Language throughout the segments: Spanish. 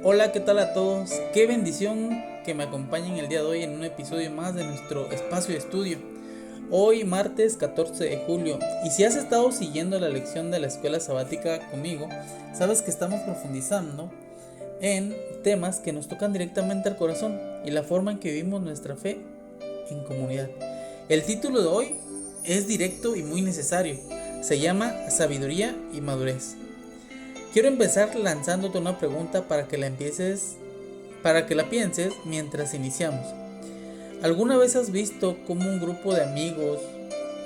Hola, ¿qué tal a todos? Qué bendición que me acompañen el día de hoy en un episodio más de nuestro espacio de estudio. Hoy martes 14 de julio, y si has estado siguiendo la lección de la escuela sabática conmigo, sabes que estamos profundizando en temas que nos tocan directamente al corazón y la forma en que vivimos nuestra fe en comunidad. El título de hoy es directo y muy necesario. Se llama Sabiduría y Madurez. Quiero empezar lanzándote una pregunta para que la pienses mientras iniciamos. ¿Alguna vez has visto cómo un grupo de amigos,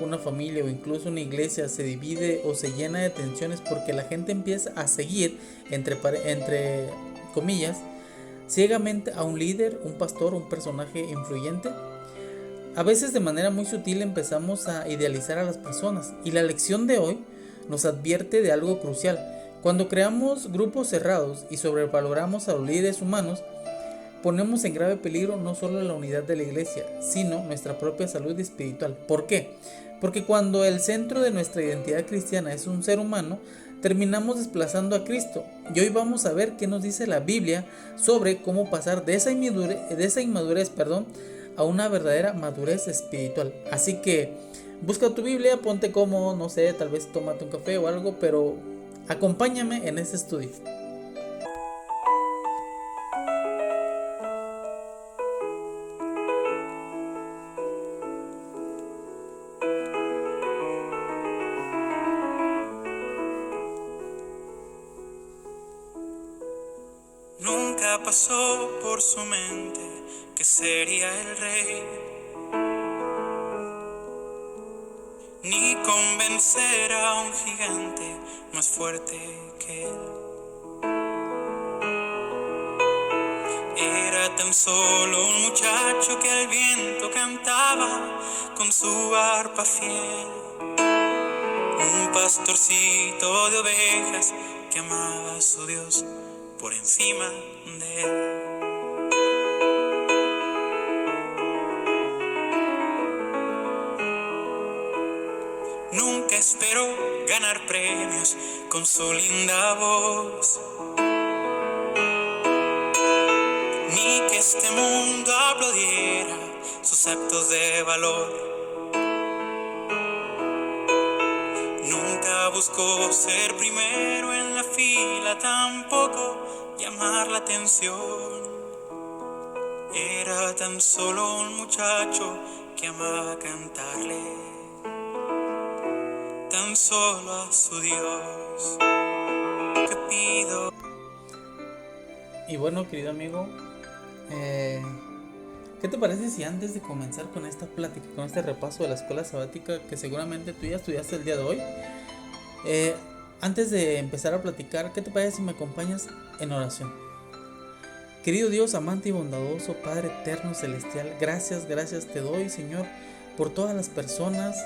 una familia o incluso una iglesia se divide o se llena de tensiones porque la gente empieza a seguir, entre comillas, ciegamente a un líder, un pastor, un personaje influyente? A veces de manera muy sutil empezamos a idealizar a las personas, y la lección de hoy nos advierte de algo crucial. Cuando creamos grupos cerrados y sobrevaloramos a los líderes humanos, ponemos en grave peligro no solo la unidad de la iglesia, sino nuestra propia salud espiritual. ¿Por qué? Porque cuando el centro de nuestra identidad cristiana es un ser humano, terminamos desplazando a Cristo. Y hoy vamos a ver qué nos dice la Biblia sobre cómo pasar de esa inmadurez, a una verdadera madurez espiritual. Así que busca tu Biblia, ponte cómodo, no sé, tal vez tómate un café o algo, pero acompáñame en este estudio. Nunca pasó por su mente que sería el rey, ni convencer a un gigante más fuerte que él. Era tan solo un muchacho que al viento cantaba con su arpa fiel, un pastorcito de ovejas que amaba a su Dios por encima de él. Nunca esperó ganar premios con su linda voz, ni que este mundo aplaudiera sus actos de valor. Nunca buscó ser primero en la fila, tampoco llamar la atención. Era tan solo un muchacho que amaba cantarle tan solo a su Dios. Que pido. Y bueno, querido amigo, eh, ¿qué te parece si antes de comenzar con esta plática, con este repaso de la escuela sabática que seguramente tú ya estudiaste el día de hoy, eh, antes de empezar a platicar, ¿qué te parece si me acompañas en oración? Querido Dios, amante y bondadoso, Padre eterno celestial, gracias te doy, Señor, por todas las personas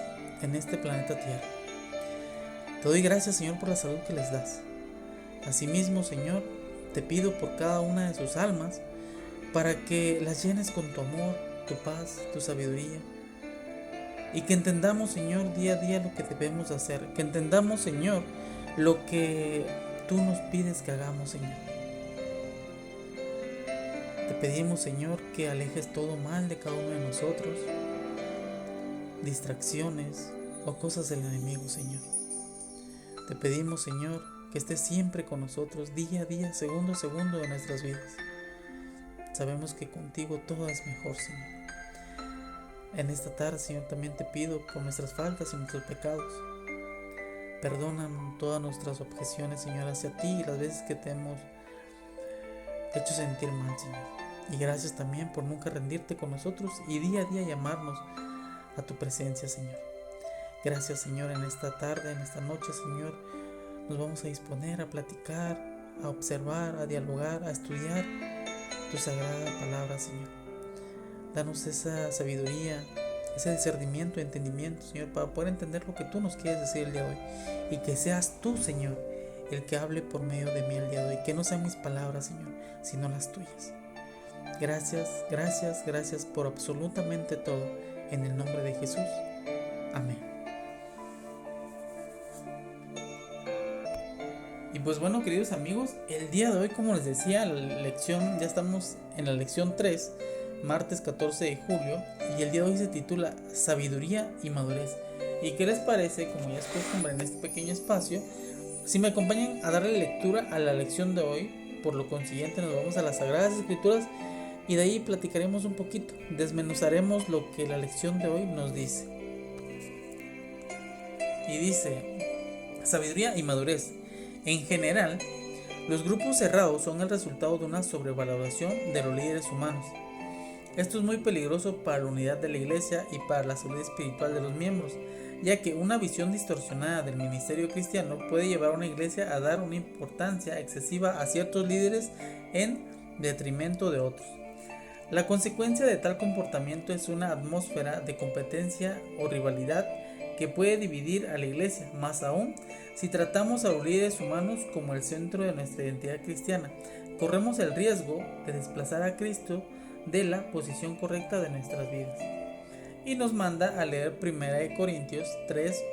en este planeta Tierra. Te doy gracias, Señor, por la salud que les das. Asimismo, Señor, te pido por cada una de sus almas para que las llenes con tu amor, tu paz, tu sabiduría, y que entendamos, Señor, día a día lo que debemos hacer, que entendamos, Señor, lo que tú nos pides que hagamos, Señor. Te pedimos, Señor, que alejes todo mal de cada uno de nosotros, distracciones o cosas del enemigo, Señor. Te pedimos, Señor, que estés siempre con nosotros, día a día, segundo a segundo de nuestras vidas. Sabemos que contigo todo es mejor, Señor. En esta tarde, Señor, también te pido por nuestras faltas y nuestros pecados. Perdona todas nuestras objeciones, Señor, hacia ti y las veces que te hemos hecho sentir mal, Señor. Y gracias también por nunca rendirte con nosotros y día a día llamarnos a tu presencia, Señor. Gracias, Señor, en esta tarde, en esta noche, Señor, nos vamos a disponer a platicar, a observar, a dialogar, a estudiar tu sagrada palabra, Señor. Danos esa sabiduría, ese discernimiento, entendimiento, Señor, para poder entender lo que tú nos quieres decir el día de hoy. Y que seas tú, Señor, el que hable por medio de mí el día de hoy. Que no sean mis palabras, Señor, sino las tuyas. Gracias por absolutamente todo. En el nombre de Jesús. Amén. Y pues bueno, queridos amigos, el día de hoy, como les decía, la lección, ya estamos en la lección 3, martes 14 de julio, y el día de hoy se titula Sabiduría y Madurez. ¿Y qué les parece, como ya es costumbre en este pequeño espacio, si me acompañan a darle lectura a la lección de hoy? Por lo consiguiente nos vamos a las Sagradas Escrituras y de ahí platicaremos un poquito, desmenuzaremos lo que la lección de hoy nos dice. Y dice, sabiduría y madurez. En general, los grupos cerrados son el resultado de una sobrevaloración de los líderes humanos. Esto es muy peligroso para la unidad de la iglesia y para la salud espiritual de los miembros, ya que una visión distorsionada del ministerio cristiano puede llevar a una iglesia a dar una importancia excesiva a ciertos líderes en detrimento de otros. La consecuencia de tal comportamiento es una atmósfera de competencia o rivalidad que puede dividir a la iglesia, más aún si tratamos a los líderes humanos como el centro de nuestra identidad cristiana. Corremos el riesgo de desplazar a Cristo de la posición correcta de nuestras vidas. Y nos manda a leer 1 Corintios 3,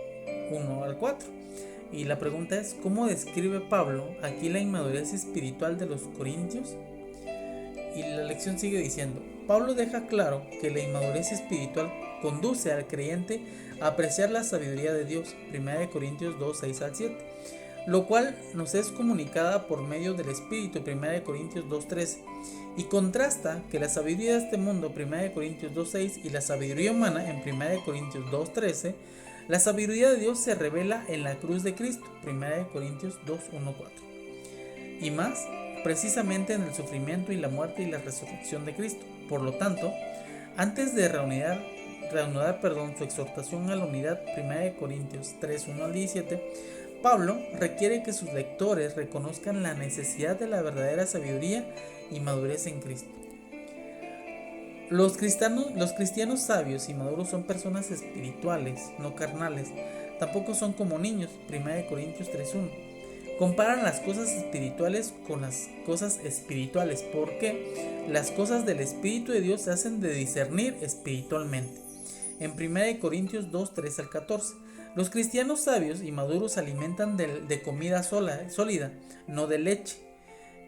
1 al 4. Y la pregunta es, ¿cómo describe Pablo aquí la inmadurez espiritual de los corintios? Y la lección sigue diciendo, Pablo deja claro que la inmadurez espiritual conduce al creyente a apreciar la sabiduría de Dios, 1 Corintios 2, 6 al 7, lo cual nos es comunicada por medio del Espíritu, 1 Corintios 2, 13, y contrasta que la sabiduría de este mundo, 1 Corintios 2, 6, y la sabiduría humana, en 1 Corintios 2, 13, la sabiduría de Dios se revela en la cruz de Cristo, 1 Corintios 2, 1, 4, y más precisamente en el sufrimiento y la muerte y la resurrección de Cristo. Por lo tanto, antes de reanudar su exhortación a la unidad, 1 Corintios 3, 1 al 17, Pablo requiere que sus lectores reconozcan la necesidad de la verdadera sabiduría y madurez en Cristo. Los cristianos sabios y maduros son personas espirituales, no carnales. Tampoco son como niños, 1 Corintios 3, 1. Comparan las cosas espirituales con las cosas espirituales, porque las cosas del Espíritu de Dios se hacen de discernir espiritualmente. En 1 Corintios 2, 3 al 14, los cristianos sabios y maduros se alimentan de comida sólida, no de leche.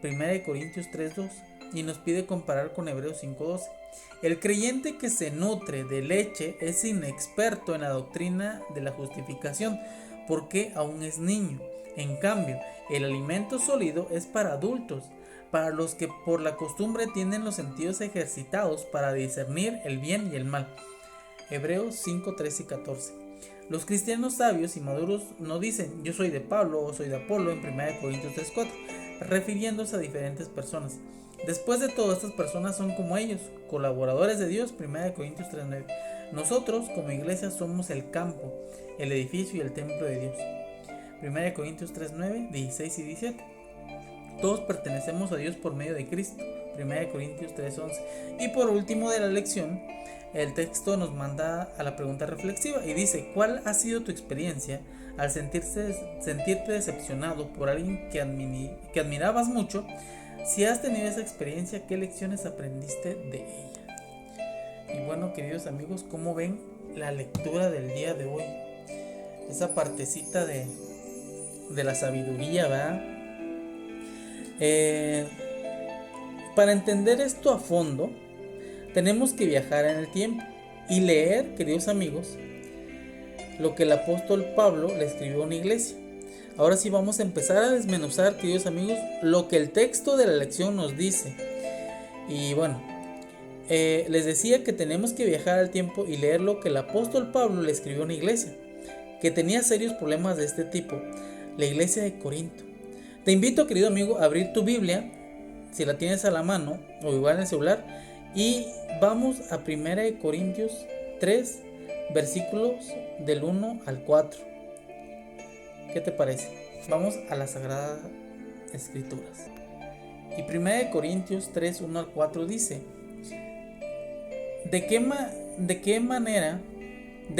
1 Corintios 3, 2, y nos pide comparar con Hebreos 5, 12. El creyente que se nutre de leche es inexperto en la doctrina de la justificación, porque aún es niño. En cambio, el alimento sólido es para adultos, para los que por la costumbre tienen los sentidos ejercitados para discernir el bien y el mal. Hebreos 5, 13 y 14. Los cristianos sabios y maduros no dicen yo soy de Pablo o soy de Apolo en 1 Corintios 3, 4, refiriéndose a diferentes personas. Después de todo, estas personas son como ellos, colaboradores de Dios, 1 Corintios 3, 9. Nosotros como iglesia somos el campo, el edificio y el templo de Dios. 1 Corintios 3, 9, 16 y 17. Todos pertenecemos a Dios por medio de Cristo, 1 Corintios 3, 11. Y por último de la lección, el texto nos manda a la pregunta reflexiva y dice, ¿cuál ha sido tu experiencia al sentirte decepcionado por alguien que admirabas mucho? Si has tenido esa experiencia, ¿qué lecciones aprendiste de ella? Y bueno, queridos amigos, ¿cómo ven la lectura del día de hoy? Esa partecita de la sabiduría, ¿verdad? Para entender esto a fondo, tenemos que viajar en el tiempo y leer, queridos amigos, lo que el apóstol Pablo le escribió a una iglesia. Ahora sí vamos a empezar a desmenuzar, queridos amigos, lo que el texto de la lección nos dice. Y bueno, les decía que tenemos que viajar al tiempo y leer lo que el apóstol Pablo le escribió a una iglesia que tenía serios problemas de este tipo, la iglesia de Corinto. Te invito, querido amigo, a abrir tu Biblia, si la tienes a la mano o igual en el celular, y vamos a 1 Corintios 3, versículos del 1 al 4. ¿Qué te parece? Vamos a las Sagradas Escrituras. Y 1 Corintios 3, 1 al 4 dice, De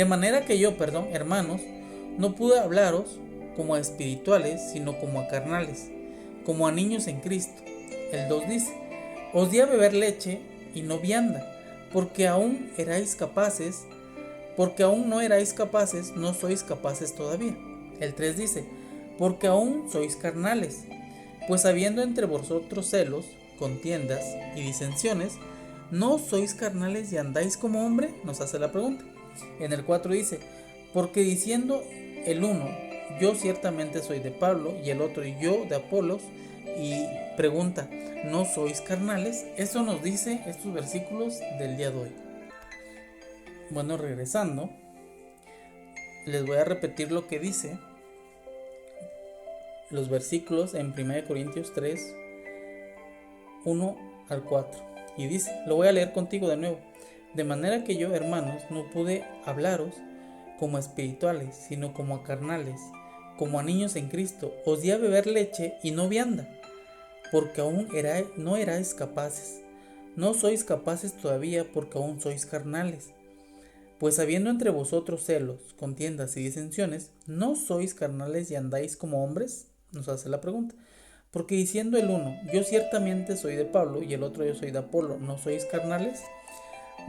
manera que yo, hermanos, no pude hablaros como a espirituales, sino como a carnales, como a niños en Cristo. El 2 dice, os di a beber leche y no vianda, porque aún no erais capaces, no sois capaces todavía. El 3 dice, porque aún sois carnales. Pues habiendo entre vosotros celos, contiendas y disensiones, ¿no sois carnales y andáis como hombre? Nos hace la pregunta. En el 4 dice, porque diciendo el uno, yo ciertamente soy de Pablo, y el otro, yo de Apolos, y pregunta, ¿no sois carnales? Eso nos dice estos versículos del día de hoy. Bueno, regresando, les voy a repetir lo que dice los versículos en 1 Corintios 3, 1 al 4. Y dice, lo voy a leer contigo de nuevo. De manera que yo, hermanos, no pude hablaros como a espirituales, sino como a carnales, como a niños en Cristo. Os di a beber leche y no vianda, porque aún no erais capaces. No sois capaces todavía, porque aún sois carnales. Pues habiendo entre vosotros celos, contiendas y disensiones, ¿no sois carnales y andáis como hombres? Nos hace la pregunta. Porque diciendo el uno, yo ciertamente soy de Pablo, y el otro, yo soy de Apolo, ¿no sois carnales?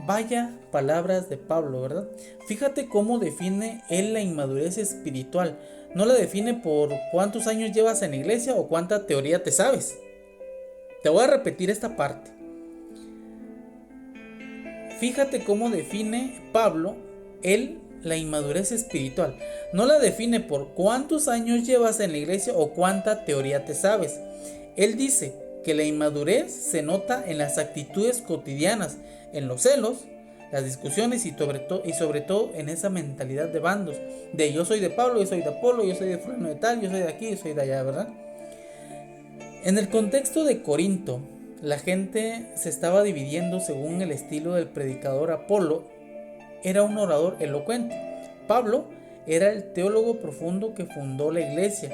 Vaya palabras de Pablo, ¿verdad? Fíjate cómo define él la inmadurez espiritual. No la define por cuántos años llevas en la iglesia o cuánta teoría te sabes. Te voy a repetir esta parte. Fíjate cómo define Pablo él la inmadurez espiritual. No la define por cuántos años llevas en la iglesia o cuánta teoría te sabes. Él dice que la inmadurez se nota en las actitudes cotidianas, en los celos, las discusiones y sobre todo en esa mentalidad de bandos. De yo soy de Pablo, yo soy de Apolo, yo soy de fulano de tal, yo soy de aquí, yo soy de allá, ¿verdad? En el contexto de Corinto, la gente se estaba dividiendo según el estilo del predicador. Apolo era un orador elocuente. Pablo era el teólogo profundo que fundó la iglesia.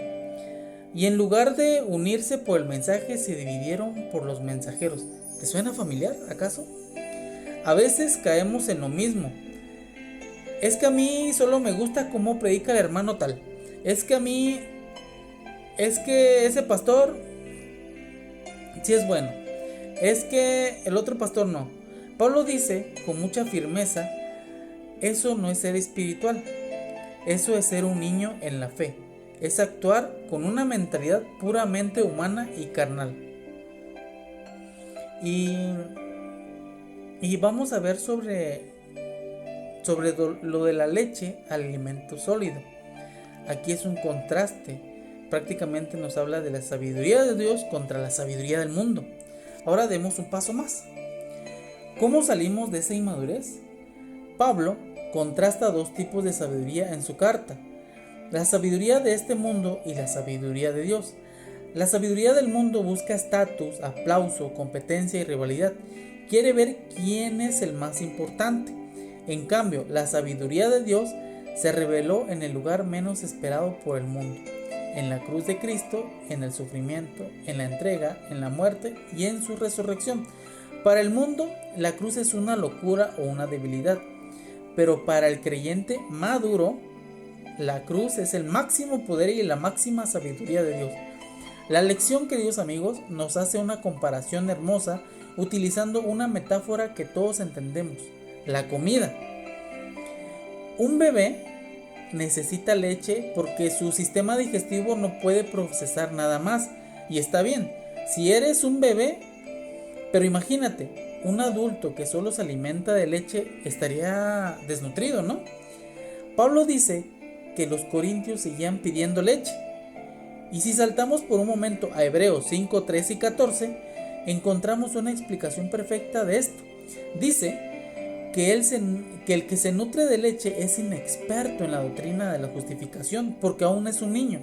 Y en lugar de unirse por el mensaje, se dividieron por los mensajeros. ¿Te suena familiar, acaso? A veces caemos en lo mismo. Es que a mí solo me gusta cómo predica el hermano tal. Es que ese pastor sí es bueno. Es que el otro pastor no. Pablo dice con mucha firmeza, eso no es ser espiritual. Eso es ser un niño en la fe. Es actuar con una mentalidad puramente humana y carnal. Y vamos a ver sobre lo de la leche al alimento sólido. Aquí es un contraste. Prácticamente nos habla de la sabiduría de Dios contra la sabiduría del mundo. Ahora demos un paso más. ¿Cómo salimos de esa inmadurez? Pablo contrasta dos tipos de sabiduría en su carta. La sabiduría de este mundo y la sabiduría de Dios. La sabiduría del mundo busca estatus, aplauso, competencia y rivalidad. Quiere ver quién es el más importante. En cambio, la sabiduría de Dios se reveló en el lugar menos esperado por el mundo. En la cruz de Cristo, en el sufrimiento, en la entrega, en la muerte y en su resurrección. Para el mundo, la cruz es una locura o una debilidad. Pero para el creyente maduro, la cruz es el máximo poder y la máxima sabiduría de Dios. La lección, queridos amigos, nos hace una comparación hermosa utilizando una metáfora que todos entendemos: la comida. Un bebé necesita leche porque su sistema digestivo no puede procesar nada más. Y está bien, si eres un bebé, pero imagínate, un adulto que solo se alimenta de leche estaría desnutrido, ¿no? Pablo dice que los corintios seguían pidiendo leche. Y si saltamos por un momento a Hebreos 5, 13 y 14, encontramos una explicación perfecta de esto. Dice que el que se nutre de leche es inexperto en la doctrina de la justificación, porque aún es un niño.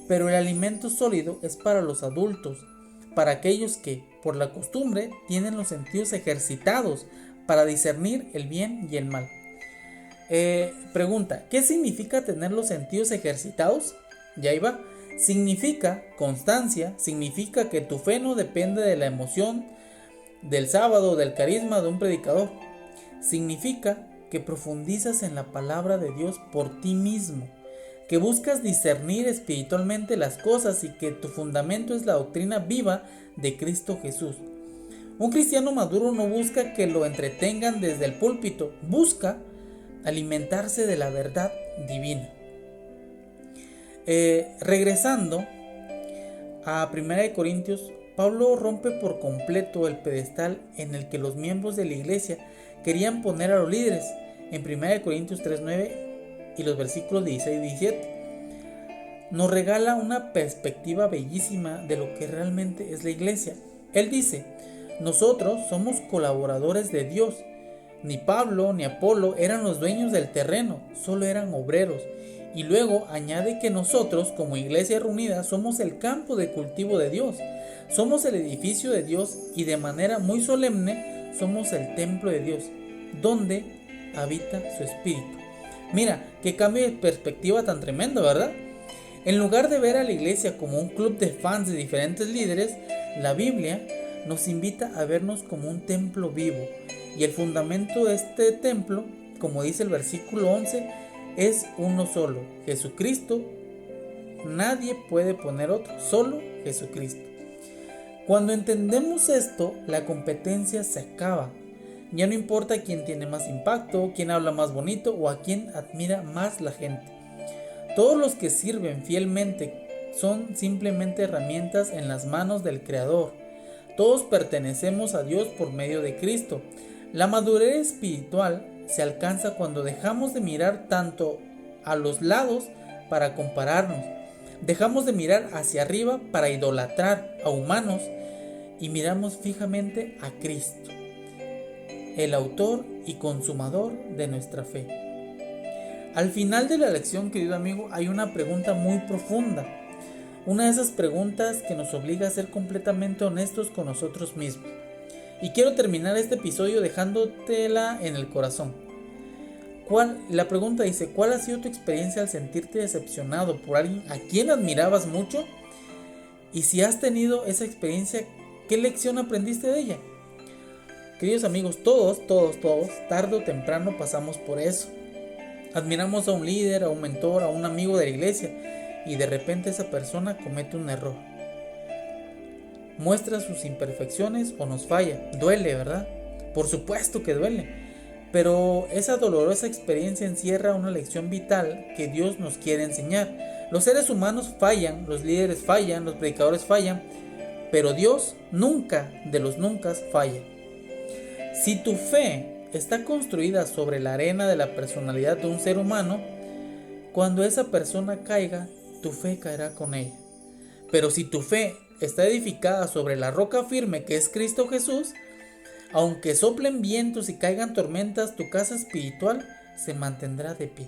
Pero el alimento sólido es para los adultos, para aquellos que, por la costumbre, tienen los sentidos ejercitados para discernir el bien y el mal. Pregunta, ¿qué significa tener los sentidos ejercitados? Y ahí va. Significa constancia, significa que tu fe no depende de la emoción del sábado o del carisma de un predicador. Significa que profundizas en la palabra de Dios por ti mismo, que buscas discernir espiritualmente las cosas y que tu fundamento es la doctrina viva de Cristo Jesús. Un cristiano maduro no busca que lo entretengan desde el púlpito, busca alimentarse de la verdad divina. Regresando a 1 Corintios, Pablo rompe por completo el pedestal en el que los miembros de la iglesia querían poner a los líderes en 1 Corintios 3:9 y los versículos 16 y 17. Nos regala una perspectiva bellísima de lo que realmente es la iglesia. Él dice: nosotros somos colaboradores de Dios. Ni Pablo ni Apolo eran los dueños del terreno, solo eran obreros. Y luego añade que nosotros, como iglesia reunida, somos el campo de cultivo de Dios. Somos el edificio de Dios y de manera muy solemne somos el templo de Dios, donde habita su espíritu. Mira, qué cambio de perspectiva tan tremendo, ¿verdad? En lugar de ver a la iglesia como un club de fans de diferentes líderes, la Biblia nos invita a vernos como un templo vivo. Y el fundamento de este templo, como dice el versículo 11, es uno solo, Jesucristo. Nadie puede poner otro, solo Jesucristo. Cuando entendemos esto, la competencia se acaba. Ya no importa quién tiene más impacto, quién habla más bonito o a quién admira más la gente. Todos los que sirven fielmente son simplemente herramientas en las manos del Creador. Todos pertenecemos a Dios por medio de Cristo. La madurez espiritual se alcanza cuando dejamos de mirar tanto a los lados para compararnos. Dejamos de mirar hacia arriba para idolatrar a humanos y miramos fijamente a Cristo, el autor y consumador de nuestra fe. Al final de la lección, querido amigo, hay una pregunta muy profunda. Una de esas preguntas que nos obliga a ser completamente honestos con nosotros mismos. Y quiero terminar este episodio dejándotela en el corazón. La pregunta dice: ¿cuál ha sido tu experiencia al sentirte decepcionado por alguien a quien admirabas mucho? Y si has tenido esa experiencia, ¿qué lección aprendiste de ella? Queridos amigos, todos, tarde o temprano pasamos por eso. Admiramos a un líder, a un mentor, a un amigo de la iglesia, y de repente esa persona comete un error. Muestra sus imperfecciones o nos falla. Duele, ¿verdad? Por supuesto que duele. Pero esa dolorosa experiencia encierra una lección vital que Dios nos quiere enseñar. Los seres humanos fallan, los líderes fallan, los predicadores fallan, pero Dios nunca de los nunca falla. Si tu fe está construida sobre la arena de la personalidad de un ser humano, cuando esa persona caiga, tu fe caerá con ella. Pero si tu fe está edificada sobre la roca firme que es Cristo Jesús, aunque soplen vientos y caigan tormentas, tu casa espiritual se mantendrá de pie.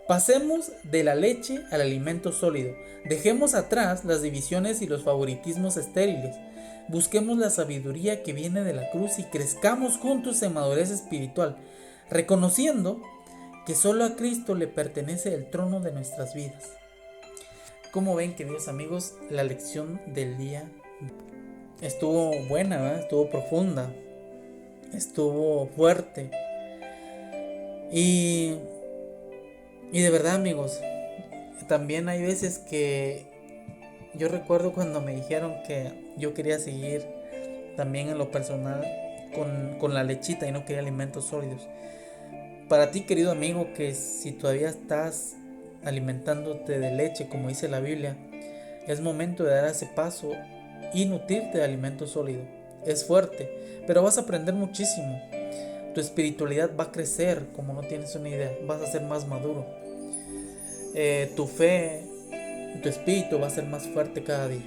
Pasemos de la leche al alimento sólido. Dejemos atrás las divisiones y los favoritismos estériles. Busquemos la sabiduría que viene de la cruz y crezcamos juntos en madurez espiritual, reconociendo que solo a Cristo le pertenece el trono de nuestras vidas. Como ven, queridos amigos, la lección del día estuvo buena, ¿verdad? Estuvo profunda, estuvo fuerte. Y de verdad, amigos, también hay veces que yo recuerdo cuando me dijeron que yo quería seguir también en lo personal con la lechita y no quería alimentos sólidos. Para ti, querido amigo, que si todavía estás alimentándote de leche, como dice la Biblia, es momento de dar ese paso y nutrirte de alimento sólido. Es fuerte, pero vas a aprender muchísimo. Tu espiritualidad va a crecer como no tienes una idea. Vas a ser más maduro. Tu fe, tu espíritu va a ser más fuerte cada día.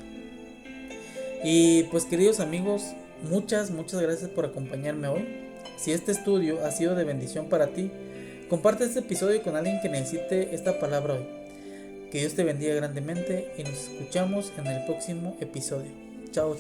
Y pues, queridos amigos, muchas gracias por acompañarme hoy. Si este estudio ha sido de bendición para ti, comparte este episodio con alguien que necesite esta palabra hoy. Que Dios te bendiga grandemente y nos escuchamos en el próximo episodio. Chao.